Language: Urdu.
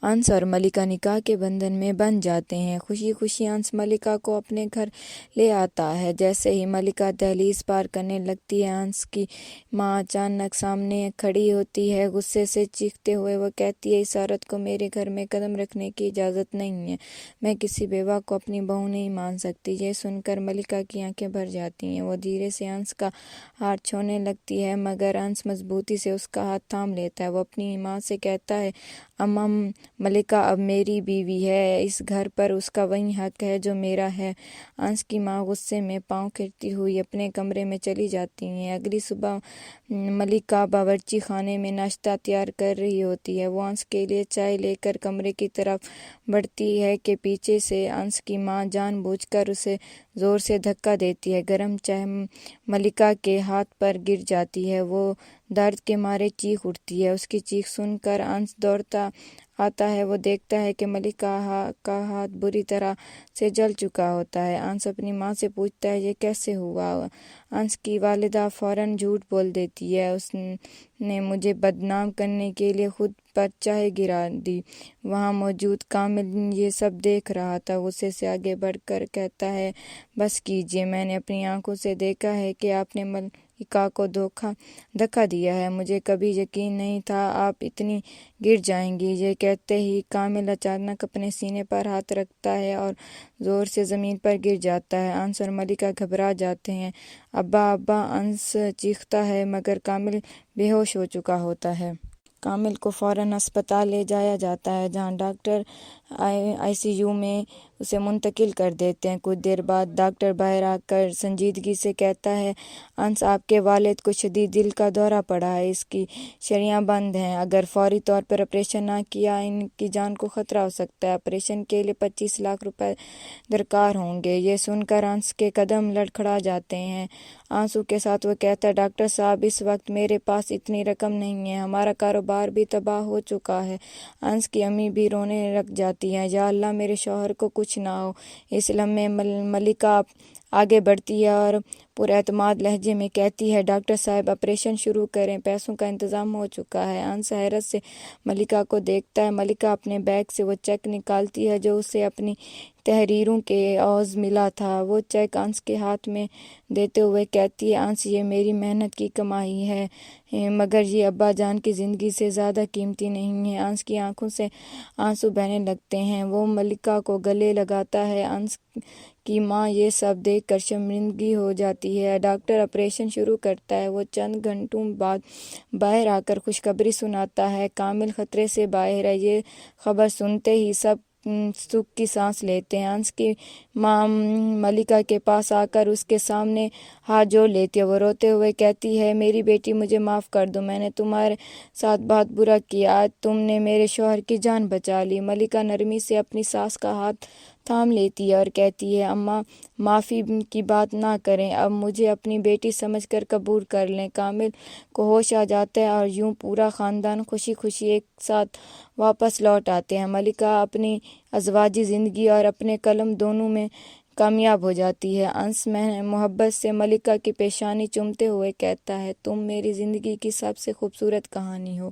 انس اور ملکہ نکاح کے بندھن میں بندھ جاتے ہیں۔ خوشی خوشی انس ملکہ کو اپنے گھر لے آتا ہے۔ جیسے ہی ملکہ دہلیز پار کرنے لگتی ہے، انس کی ماں اچانک سامنے کھڑی ہوتی ہے۔ غصے سے چیختے ہوئے وہ کہتی ہے، اس عورت کو میرے گھر میں قدم رکھنے کی اجازت نہیں ہے۔ میں کسی بیوہ کو اپنی بہو نہیں مان سکتی۔ یہ سن کر ملکہ کی آنکھیں بھر جاتی ہیں۔ وہ دھیرے سے انس کا ہاتھ چھوڑنے لگتی ہے، مگر انس مضبوطی سے اس کا ہاتھ تھام لیتا ہے۔ وہ اپنی ماں سے کہتا ہے، اماں ملکہ اب میری بیوی ہے، اس گھر پر اس کا وہی حق ہے جو میرا ہے۔ انس کی ماں غصے میں پاؤں کھیرتی ہوئی اپنے کمرے میں چلی جاتی ہیں۔ اگلی صبح ملکہ باورچی خانے میں ناشتہ تیار کر رہی ہوتی ہے۔ وہ انس کے لیے چائے لے کر کمرے کی طرف بڑھتی ہے کہ پیچھے سے انس کی ماں جان بوجھ کر اسے زور سے دھکا دیتی ہے۔ گرم چائے ملکہ کے ہاتھ پر گر جاتی ہے۔ وہ درد کے مارے چیخ اٹھتی ہے۔ اس کی چیخ سن کر انس دوڑتا آتا ہے۔ وہ دیکھتا ہے کہ ملکہ کا ہاتھ بری طرح سے جل چکا ہوتا ہے۔ انس اپنی ماں سے پوچھتا ہے، یہ کیسے ہوا؟ انس کی والدہ فوراً جھوٹ بول دیتی ہے، اس نے مجھے بدنام کرنے کے لیے خود پر چائے گرا دی۔ وہاں موجود کامل یہ سب دیکھ رہا تھا۔ غصے سے آگے بڑھ کر کہتا ہے، بس کیجیے، میں نے اپنی آنکھوں سے دیکھا ہے کہ آپ نے ملکہ کو دھکا دیا ہے۔ مجھے کبھی یقین نہیں تھا آپ اتنی گر جائیں گی۔ یہ کہتے ہی کامل اچانک اپنے سینے پر ہاتھ رکھتا ہے اور زور سے زمین پر گر جاتا ہے۔ انس اور ملکہ گھبرا جاتے ہیں۔ ابا ابا انس چیختا ہے، مگر کامل بے ہوش ہو چکا ہوتا ہے۔ کامل کو فوراً ہسپتال لے جایا جاتا ہے، جہاں ڈاکٹر ICU میں اسے منتقل کر دیتے ہیں۔ کچھ دیر بعد ڈاکٹر باہر آ کر سنجیدگی سے کہتا ہے، انس آپ کے والد کو شدید دل کا دورہ پڑا ہے، اس کی شریاں بند ہیں، اگر فوری طور پر آپریشن نہ کیا ان کی جان کو خطرہ ہو سکتا ہے۔ آپریشن کے لیے 25 لاکھ روپے درکار ہوں گے۔ یہ سن کر انس کے قدم لڑکھڑا جاتے ہیں۔ آنسو کے ساتھ وہ کہتا ہے، ڈاکٹر صاحب اس وقت میرے پاس اتنی رقم نہیں ہے، ہمارا کاروبار بھی تباہ ہو چکا ہے۔ انس کی امی بھی رونے لگ جاتی ہیں، یا اللہ میرے شوہر کو کچھ نہ ہو۔ اس لمحے ملکہ آگے بڑھتی ہے اور پراعتماد لہجے میں کہتی ہے، ڈاکٹر صاحب آپریشن شروع کریں، پیسوں کا انتظام ہو چکا ہے۔ انس حیرت سے ملکہ کو دیکھتا ہے۔ ملکہ اپنے بیگ سے وہ چیک نکالتی ہے جو اسے اپنی تحریروں کے عوض ملا تھا۔ وہ چیک انس کے ہاتھ میں دیتے ہوئے کہتی ہے، انس یہ میری محنت کی کمائی ہے، مگر یہ ابا جان کی زندگی سے زیادہ قیمتی نہیں ہے۔ انس کی آنکھوں سے آنسو بہنے لگتے ہیں۔ وہ ملکہ کو گلے لگاتا ہے۔ انس کی ماں یہ سب دیکھ کر شرمندگی ہو جاتی ہے۔ ڈاکٹر آپریشن شروع کرتا ہے۔ وہ چند گھنٹوں بعد باہر آ کر خوشخبری سناتا ہے، کامل خطرے سے باہر ہے۔ یہ خبر سنتے ہی سب سکھ کی سانس لیتے ہیں۔ انس کی ماں ملکہ کے پاس آ کر اس کے سامنے ہاتھ جوڑ لیتی ہے۔ وہ روتے ہوئے کہتی ہے، میری بیٹی مجھے معاف کر دو، میں نے تمہارے ساتھ بہت برا کیا، آج تم نے میرے شوہر کی جان بچا لی۔ ملکہ نرمی سے اپنی ساس کا ہاتھ تھام لیتی ہے اور کہتی ہے، اماں معافی کی بات نہ کریں، اب مجھے اپنی بیٹی سمجھ کر قبول کر لیں۔ کامل کو ہوش آ جاتا ہے اور یوں پورا خاندان خوشی خوشی ایک ساتھ واپس لوٹ آتے ہیں۔ ملکہ اپنی ازواجی زندگی اور اپنے قلم دونوں میں کامیاب ہو جاتی ہے۔ انس محبت سے ملکہ کی پیشانی چومتے ہوئے کہتا ہے، تم میری زندگی کی سب سے خوبصورت کہانی ہو۔